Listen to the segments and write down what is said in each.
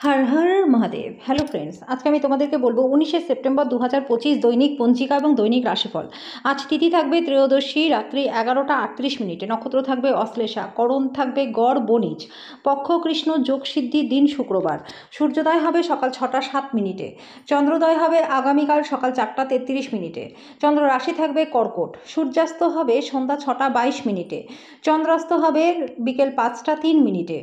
Har Har Mahadev. Hello friends, আজকে আমি তোমাদেরকে বলবো 19শে সেপ্টেম্বর 2025 দৈনিক পঞ্জিকা এবং দৈনিক রাশিফল। আজ তিথি থাকবে ত্রয়োদশী, রাত্রি 11টা 38 মিনিটে। নক্ষত্র থাকবে অশ্লেষা, করণ থাকবে গড় বণিজ, পক্ষ কৃষ্ণ, যোগ সিদ্ধি, দিন শুক্রবার। সূর্যোদয় হবে সকাল 6টা 7 মিনিটে। চন্দ্রোদয় হবে আগামীকাল সকাল 4টা 33 মিনিটে। চন্দ্র রাশি থাকবে কর্কট। সূর্যাস্ত হবে সন্ধ্যা 6টা 22 মিনিটে। চন্দ্রাস্ত হবে বিকেল 5টা 3 মিনিটে।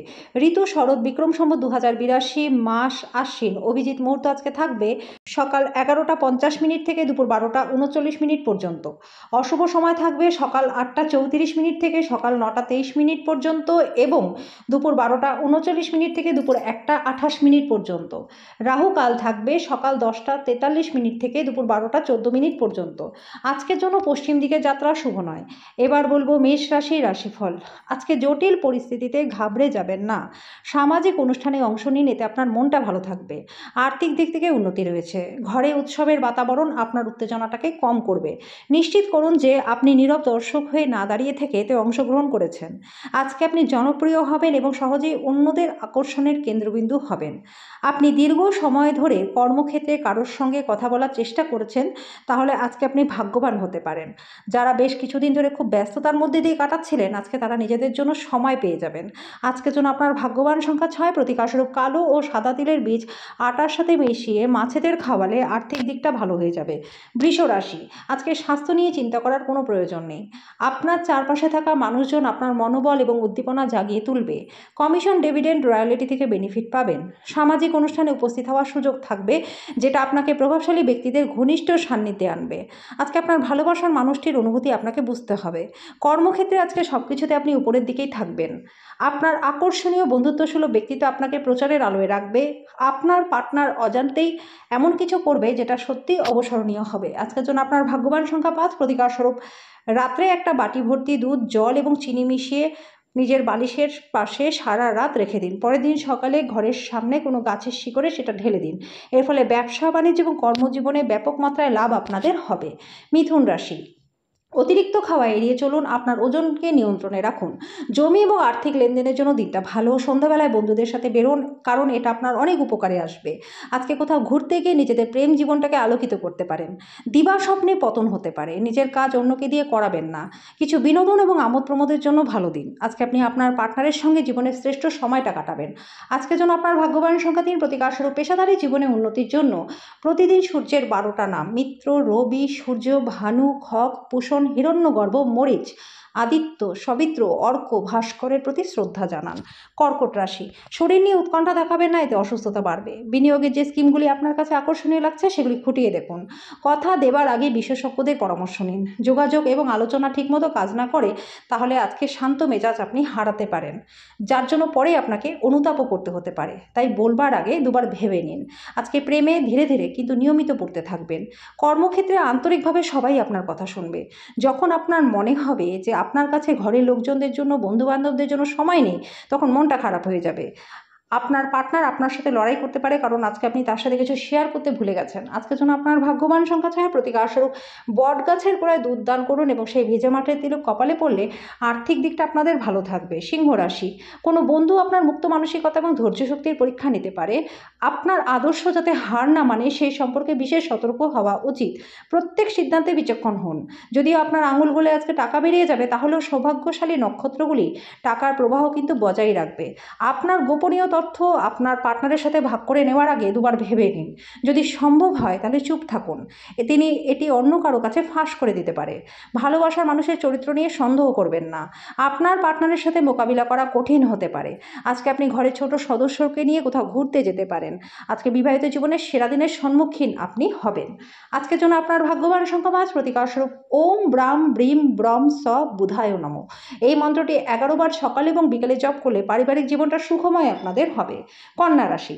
ঋতু শরৎ, বিক্রম সম্বত 2082, মাস আশ্বিন। অভিজিৎ মুহূর্ত আজকে থাকবে সকাল 11টা 50 মিনিট থেকে দুপুর 12টা 39 মিনিট পর্যন্ত। অশুভ সময় থাকবে সকাল 8টা 34 মিনিট থেকে সকাল 9টা 23 মিনিট পর্যন্ত এবং দুপুর 12টা 39 মিনিট থেকে দুপুর 1টা 28 মিনিট পর্যন্ত। রাহু কাল থাকবে সকাল 10টা 43 মিনিট থেকে দুপুর 12টা 14 মিনিট পর্যন্ত। আজকের জন্য পশ্চিম দিকে যাত্রা শুভ নয়। এবার বলবো মেষ রাশির রাশিফল। আজকে জটিল পরিস্থিতিতে ঘাবড়ে যাবেন না। সামাজিক অনুষ্ঠানে অংশ নিন, এতে আপনার মনটা ভালো থাকবে। আর্থিক দিক থেকে উন্নতি রয়েছে। ঘরে উৎসবের বাতাবরণ আপনার উত্তেজনাটাকে কম করবে। নিশ্চিত করুন যে আপনি নীরব দর্শক হয়ে না দাঁড়িয়ে থেকে এতে অংশগ্রহণ করেছেন। আজকে আপনি জনপ্রিয় হবেন এবং সহজেই অন্যদের আকর্ষণের কেন্দ্রবিন্দু হবেন। আপনি দীর্ঘ সময় ধরে কর্মক্ষেত্রে কারোর সঙ্গে কথা বলার চেষ্টা করেছেন, তাহলে আজকে আপনি ভাগ্যবান হতে পারেন। যারা বেশ কিছুদিন ধরে খুব ব্যস্ততার মধ্যে দিয়ে কাটাচ্ছিলেন, আজকে তারা নিজেদের জন্য সময় পেয়ে যাবেন। আজকের জন্য আপনার ভাগ্যবান সংখ্যা 6, প্রতিকারস্বরূপ কালো ও সাদা তিলের বীজ আটার সাথে মিশিয়ে মাছেদের খাওয়ালে আর্থিক দিকটা ভালো হয়ে যাবে। বৃষ রাশি, আজকে স্বাস্থ্য নিয়ে চিন্তা করার কোনো প্রয়োজন নেই। আপনার চারপাশে থাকা মানুষজন আপনার মনোবল এবং উদ্দীপনা জাগিয়ে তুলবে। কমিশন, ডিভিডেন্ড, রয়্যালিটি থেকে বেনিফিট পাবেন। সামাজিক অনুষ্ঠানে উপস্থিত হওয়ার সুযোগ থাকবে, যেটা আপনাকে প্রভাবশালী ব্যক্তিদের ঘনিষ্ঠ সান্নিধ্যে আনবে। আজকে আপনার ভালোবাসার মানুষটির অনুভূতি আপনাকে বুঝতে হবে। কর্মক্ষেত্রে আজকে সব কিছুতে আপনি উপরের দিকেই থাকবেন। আপনার আকর্ষণীয় বন্ধুত্বসুলভ ব্যক্তিত্ব আপনাকে প্রচারের আলোয় রাখবে। আপনার পার্টনার অজান্তেই এমন কিছু করবে যেটা সত্যিই অবসরণীয় হবে। আজকের জন্য আপনার ভাগ্যবান সংখ্যা 5, প্রতিকারস্বরূপ রাত্রে একটা বাটি ভর্তি দুধ, জল এবং চিনি মিশিয়ে নিজের বালিশের পাশে সারা রাত রেখে দিন। পরের দিন সকালে ঘরের সামনে কোনো গাছের শিকড়ে সেটা ঢেলে দিন। এর ফলে ব্যবসা বাণিজ্য এবং কর্মজীবনে ব্যাপক মাত্রায় লাভ আপনাদের হবে। মিথুন রাশি, অতিরিক্ত খাওয়া এড়িয়ে চলুন, আপনার ওজনকে নিয়ন্ত্রণে রাখুন। জমি এবং আর্থিক লেনদেনের জন্য দিনটা ভালো। সন্ধ্যাবেলায় বন্ধুদের সাথে বেরোন, কারণ এটা আপনার অনেক উপকারে আসবে। আজকে কোথাও ঘুরতে গিয়ে নিজেদের প্রেম জীবনটাকে আলোকিত করতে পারেন। দিবা স্বপ্নে পতন হতে পারে। নিজের কাজ অন্যকে দিয়ে করাবেন না। কিছু বিনোদন এবং আমোদ প্রমোদের জন্য ভালো দিন। আজকে আপনি আপনার পার্টনারের সঙ্গে জীবনের শ্রেষ্ঠ সময়টা কাটাবেন। আজকের জন্য আপনার ভাগ্যবান সংখ্যা 3, প্রতিকারস্বরূপ পেশাদারী জীবনে উন্নতির জন্য প্রতিদিন সূর্যের 12টা নাম মিত্র, রবি, সূর্য, ভানু, খগ, পুষণ, হিরণ্যগর্ভ, মরিচ, আদিত্য, সবিত্র, অর্ক, ভাস্করের প্রতি শ্রদ্ধা জানান। কর্কট রাশি, শরীর নিয়ে উৎকণ্ঠা দেখাবেন না, এতে অসুস্থতা বাড়বে। বিনিয়োগের যে স্কিমগুলি আপনার কাছে আকর্ষণীয় লাগছে সেগুলি খুঁটিয়ে দেখুন। কথা দেবার আগে বিশেষজ্ঞদের পরামর্শ নিন। যোগাযোগ এবং আলোচনা ঠিকমতো কাজ না করে তাহলে আজকে শান্ত মেজাজ আপনি হারাতে পারেন, যার জন্য পরে আপনাকে অনুতাপও করতে হতে পারে। তাই বলবার আগে দুবার ভেবে নিন। আজকে প্রেমে ধীরে ধীরে কিন্তু নিয়মিত পড়তে থাকবেন। কর্মক্ষেত্রে আন্তরিকভাবে সবাই আপনার কথা শুনবে। যখন আপনার মনে হবে যে আপনার কাছে ঘরের লোকজনদের জন্য, বন্ধুবান্ধবদের জন্য সময় নেই, তখন মনটা খারাপ হয়ে যাবে। আপনার পার্টনার আপনার সাথে লড়াই করতে পারে, কারণ আজকে আপনি তার সাথে কিছু শেয়ার করতে ভুলে গেছেন। আজকের জন্য আপনার ভাগ্যবান সংখ্যা 6, প্রতিকারস্বরূপ বট গাছের গোড়ায় দুধ দান করুন এবং সেই ভেজা মাটির তিলক কপালে পড়লে আর্থিক দিকটা আপনাদের ভালো থাকবে। সিংহ রাশি, কোনো বন্ধু আপনার মুক্ত মানসিকতা এবং ধৈর্য শক্তির পরীক্ষা নিতে পারে। আপনার আদর্শ যাতে হার না মানে সেই সম্পর্কে বিশেষ সতর্ক হওয়া উচিত। প্রত্যেক সিদ্ধান্তে বিচক্ষণ হন। যদিও আপনার আঙুল গোলে আজকে টাকা বেরিয়ে যাবে, তাহলেও সৌভাগ্যশালী নক্ষত্রগুলি টাকার প্রবাহ কিন্তু বজায় রাখবে। আপনার গোপনীয় তথ্য আপনার পার্টনারের সাথে ভাগ করে নেওয়ার আগে দুবার ভেবে নিন। যদি সম্ভব হয় তাহলে চুপ থাকুন। তিনি এটি অন্য কারো কাছে ফাঁস করে দিতে পারে। ভালোবাসার মানুষের চরিত্র নিয়ে সন্দেহ করবেন না। আপনার পার্টনারের সাথে মোকাবিলা করা কঠিন হতে পারে। আজকে আপনি ঘরের ছোট সদস্যকে নিয়ে কোথাও ঘুরতে যেতে পারেন। আজকে বিবাহিত জীবনের সেরা দিনের সম্মুখীন আপনি হবেন। আজকের জন্য আপনার ভাগ্যবান সংখ্যা 5, প্রতিকারস্বরূপ ওম ব্রাম ব্রিম ব্রম স বুধায় নমঃ। এই মন্ত্রটি 11 বার সকালে এবং বিকেলে জপ করলে পারিবারিক জীবনটা সুখময় আপনাদের হবে। কন্যা রাশি,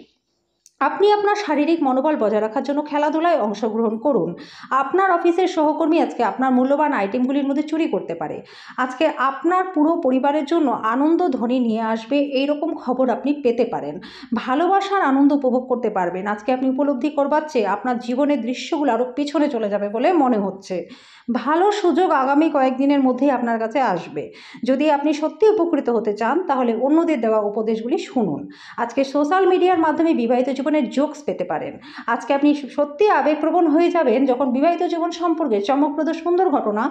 আপনি আপনার শারীরিক মনোবল বজায় রাখার জন্য খেলাধুলায় অংশগ্রহণ করুন। আপনার অফিসের সহকর্মী আজকে আপনার মূল্যবান আইটেমগুলির মধ্যে চুরি করতে পারে। আজকে আপনার পুরো পরিবারের জন্য আনন্দ ধ্বনি নিয়ে আসবে এইরকম খবর আপনি পেতে পারেন। ভালোবাসার আনন্দ উপভোগ করতে পারবেন। আজকে আপনি উপলব্ধি করবার চেয়ে আপনার জীবনের দৃশ্যগুলো আরও পিছনে চলে যাবে বলে মনে হচ্ছে। ভালো সুযোগ আগামী কয়েকদিনের মধ্যেই আপনার কাছে আসবে। যদি আপনি সত্যি উপকৃত হতে চান তাহলে অন্যদের দেওয়া উপদেশগুলি শুনুন। আজকে সোশ্যাল মিডিয়ার মাধ্যমে বিবাহিত জীবনের জোকস পেতে পারেন। আজকে আপনি সত্যি আবেগপ্রবণ হয়ে যাবেন যখন বিবাহিত জীবন সম্পর্কে চমকপ্রদ সুন্দর ঘটনা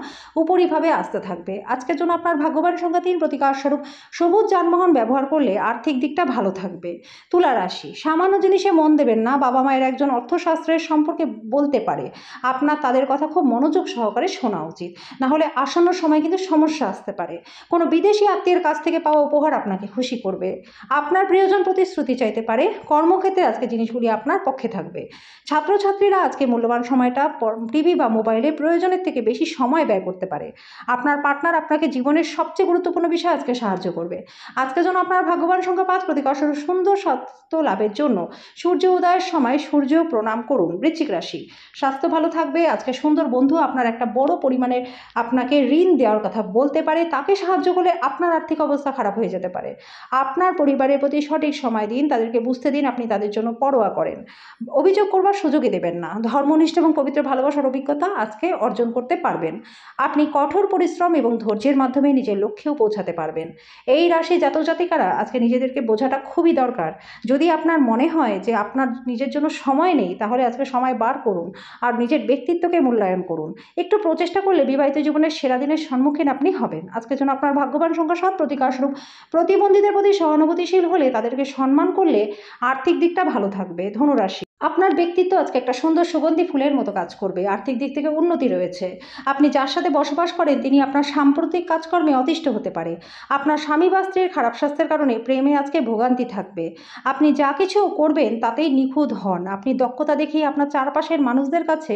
উপরিভাবে আসতে থাকবে। আজকের জন্য আপনার ভাগ্যবান সংখ্যা 3, প্রতিকার স্বরূপ সবুজ যানবাহন ব্যবহার করলে আর্থিক দিকটা ভালো থাকবে। তুলা রাশি, সামান্য জিনিসে মন দেবেন না। বাবা মায়ের একজন অর্থশাস্ত্রের সম্পর্কে বলতে পারে, আপনার তাদের কথা খুব মনোযোগ সহকারে শোনা উচিত, না হলে আসন্ন সময় কিন্তু সমস্যা আসতে পারে। কোনো বিদেশি আত্মীয়ের কাছ থেকে পাওয়া উপহার আপনাকে খুশি করবে। আপনার প্রিয়জন প্রতিশ্রুতি চাইতে পারে। কর্মক্ষেত্রে আজকে জিনিসগুলি আপনার পক্ষে থাকবে। ছাত্রছাত্রীরা আজকে মূল্যবান সময়টা টিভি বা মোবাইলে প্রয়োজনের থেকে বেশি সময় ব্যয় করতে পারে। আপনার পার্টনার আপনাকে জীবনের সবচেয়ে গুরুত্বপূর্ণ বিষয়ে আজকে সাহায্য করবে। আজকে যেন আপনার ভাগ্যবান সংখ্যা 5, প্রতিকার স্বরূপ সুন্দর স্বাস্থ্য লাভের জন্য সূর্য উদয়ের সময় সূর্য প্রণাম করুন। বৃশ্চিক রাশি, স্বাস্থ্য ভালো থাকবে। আজকে সুন্দর বন্ধু আপনার একটা বড় পরিমাণের আপনাকে ঋণ দেওয়ার কথা বলতে পারে। তাকে সাহায্য করলে আপনার আর্থিক অবস্থা খারাপ হয়ে যেতে পারে। আপনার পরিবারের প্রতি সঠিক সময় দিন, তাদেরকে বুঝতে দিন আপনি তাদের জন্য পরোয়া করেন। অভিযোগ করবার সুযোগই দেবেন না। ধর্মনিষ্ঠ এবং পবিত্র ভালোবাসার অভিজ্ঞতা আজকে অর্জন করতে পারবেন। আপনি কঠোর পরিশ্রম এবং ধৈর্যের মাধ্যমে নিজের লক্ষ্যেও পৌঁছাতে পারবেন। এই রাশি জাতক জাতিকারা আজকে নিজেদেরকে বোঝাটা খুবই দরকার। যদি আপনার মনে হয় যে আপনার নিজের জন্য সময় নেই, তাহলে আজকে সময় বার করুন আর নিজের ব্যক্তিত্বকে মূল্যায়ন করুন। একটু প্রচেষ্টা করলে বিবাহিত জীবনের সেরা দিনের সম্মুখীন আপনি হবেন। আজকের জন্য আপনার ভাগ্যবান সংখ্যা 7, প্রতিকার স্বরূপ প্রতিবন্ধীদের প্রতি সহানুভূতিশীল হলে তাদেরকে সম্মান করলে আর্থিক দিকটা ভালো থাকবে। ধনুরাশি, আপনার ব্যক্তিত্ব আজকে একটা সুন্দর সুগন্ধি ফুলের মতো কাজ করবে। আর্থিক দিক থেকে উন্নতি রয়েছে। আপনি যার সাথে বসবাস করেন তিনি আপনার সাম্প্রতিক কাজকর্মে অতিষ্ঠ হতে পারে। আপনার স্বামী বা স্ত্রীর খারাপ স্বাস্থ্যের কারণে প্রেমে আজকে ভোগান্তি থাকবে। আপনি যা কিছু করবেন তাতেই নিখুঁত হন। আপনি দক্ষতা দেখিয়ে আপনার চারপাশের মানুষদের কাছে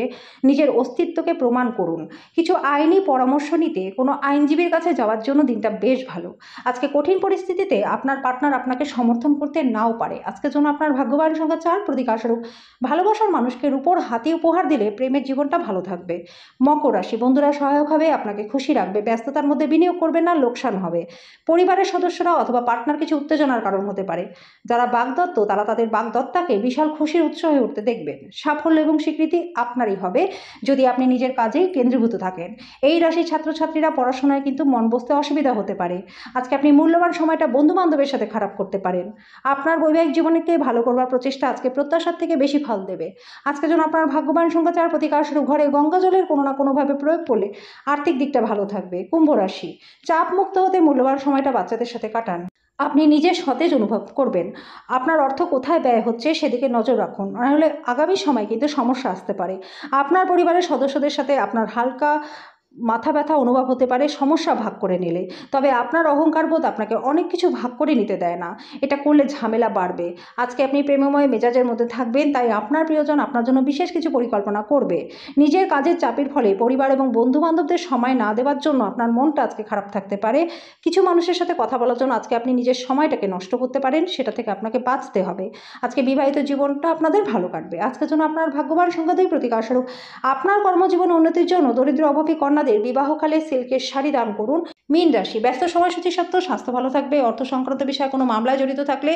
নিজের অস্তিত্বকে প্রমাণ করুন। কিছু আইনি পরামর্শ নিতে কোনো আইনজীবীর কাছে যাওয়ার জন্য দিনটা বেশ ভালো। আজকে কঠিন পরিস্থিতিতে আপনার পার্টনার আপনাকে সমর্থন করতে নাও পারে। আজকের জন্য আপনার ভাগ্যবান সংখ্যা 4, প্রতিকার স্বরূপ ভালোবাসার মানুষকে রূপোর হাতি উপহার দিলে প্রেমের জীবনটা ভালো থাকবে। মকর রাশি, বন্ধুরা সহায়ক হবে, আপনাকে খুশি রাখবে। ব্যস্ততার মধ্যে বিনিয়োগ করবেন না, লোকসান হবে। পরিবারের সদস্যরা অথবা পার্টনার কিছু উত্তেজনার কারণ হতে পারে। যারা বাগদত্ত তারা তাদের বাগদত্তাকে বিশাল খুশির উৎস হয়ে উঠতে দেখবেন। সাফল্য এবং স্বীকৃতি আপনারই হবে যদি আপনি নিজের কাজেই কেন্দ্রীভূত থাকেন। এই রাশির ছাত্রছাত্রীরা পড়াশোনায় কিন্তু মন বসতে অসুবিধা হতে পারে। আজকে আপনি মূল্যবান সময়টা বন্ধু বান্ধবের সাথে খারাপ করতে পারেন। আপনার বৈবাহিক জীবনকে ভালো করবার প্রচেষ্টা আজকে প্রত্যাশার থেকে বেশি ফল দেবে। আজকে যেন আপনার ভাগ্যবান সংখ্যা 4, প্রতিকার স্বরূপ ঘরে গঙ্গা জলের কোনো না কোনোভাবে প্রয়োগ করলে আর্থিক দিকটা ভালো থাকবে। কুম্ভ রাশি, চাপ মুক্ত হতে মূল্যবান সময়টা বাচ্চাদের সাথে কাটান। আপনি নিজে সতেজ অনুভব করবেন। আপনার অর্থ কোথায় ব্যয় হচ্ছে সেদিকে নজর রাখুন, নাহলে আগামী সময় কিন্তু সমস্যা আসতে পারে। আপনার পরিবারের সদস্যদের সাথে আপনার হালকা মাথা ব্যথা অনুভব হতে পারে সমস্যা ভাগ করে নিলে। তবে আপনার অহংকারবোধ আপনাকে অনেক কিছু ভাগ করে নিতে দেয় না। এটা করলে ঝামেলা বাড়বে। আজকে আপনি প্রেমময় মেজাজের মধ্যে থাকবেন, তাই আপনার প্রিয়জন আপনার জন্য বিশেষ কিছু পরিকল্পনা করবে। নিজের কাজের চাপের ফলে পরিবার এবং বন্ধু বান্ধবদের সময় না দেওয়ার জন্য আপনার মনটা আজকে খারাপ থাকতে পারে। কিছু মানুষের সাথে কথা বলার জন্য আজকে আপনি নিজের সময়টাকে নষ্ট করতে পারেন, সেটা থেকে আপনাকে বাঁচতে হবে। আজকে বিবাহিত জীবনটা আপনাদের ভালো কাটবে। আজকের জন্য আপনার ভাগ্যবান সংখ্যা 2, প্রতিকার স্বরূপ আপনার কর্মজীবন উন্নতির জন্য দরিদ্র অভাবী কন্যাদের বিবাহকালে সিল্কের শাড়ি দান করুন। মীন রাশি, ব্যস্ত সময়সূচি সত্ত্বেও স্বাস্থ্য ভালো থাকবে। অর্থ সংক্রান্ত বিষয়ে কোনো মামলায় জড়িত থাকলে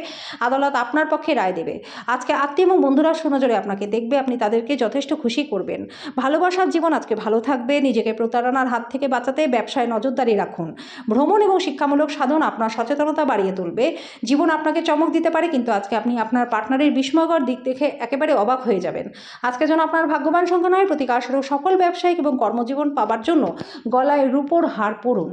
আদালত আপনার পক্ষে রায় দেবে। আজকে আত্মীয় এবং বন্ধুরা সুনজরে আপনাকে দেখবে, আপনি তাদেরকে যথেষ্ট খুশি করবেন। ভালোবাসার জীবন আজকে ভালো থাকবে। নিজেকে প্রতারণার হাত থেকে বাঁচাতে ব্যবসায় নজরদারি রাখুন। ভ্রমণ এবং শিক্ষামূলক সাধন আপনার সচেতনতা বাড়িয়ে তুলবে। জীবন আপনাকে চমক দিতে পারে, কিন্তু আজকে আপনি আপনার পার্টনারের বিস্ময়কর দিক দেখে একেবারে অবাক হয়ে যাবেন। আজকের জন্য আপনার ভাগ্যবান সংখ্যা 9, প্রতিকার স্বরূপ সকল ব্যবসায়িক এবং কর্মজীবন পাবার জন্য গলায় রূপোর হার পরুন।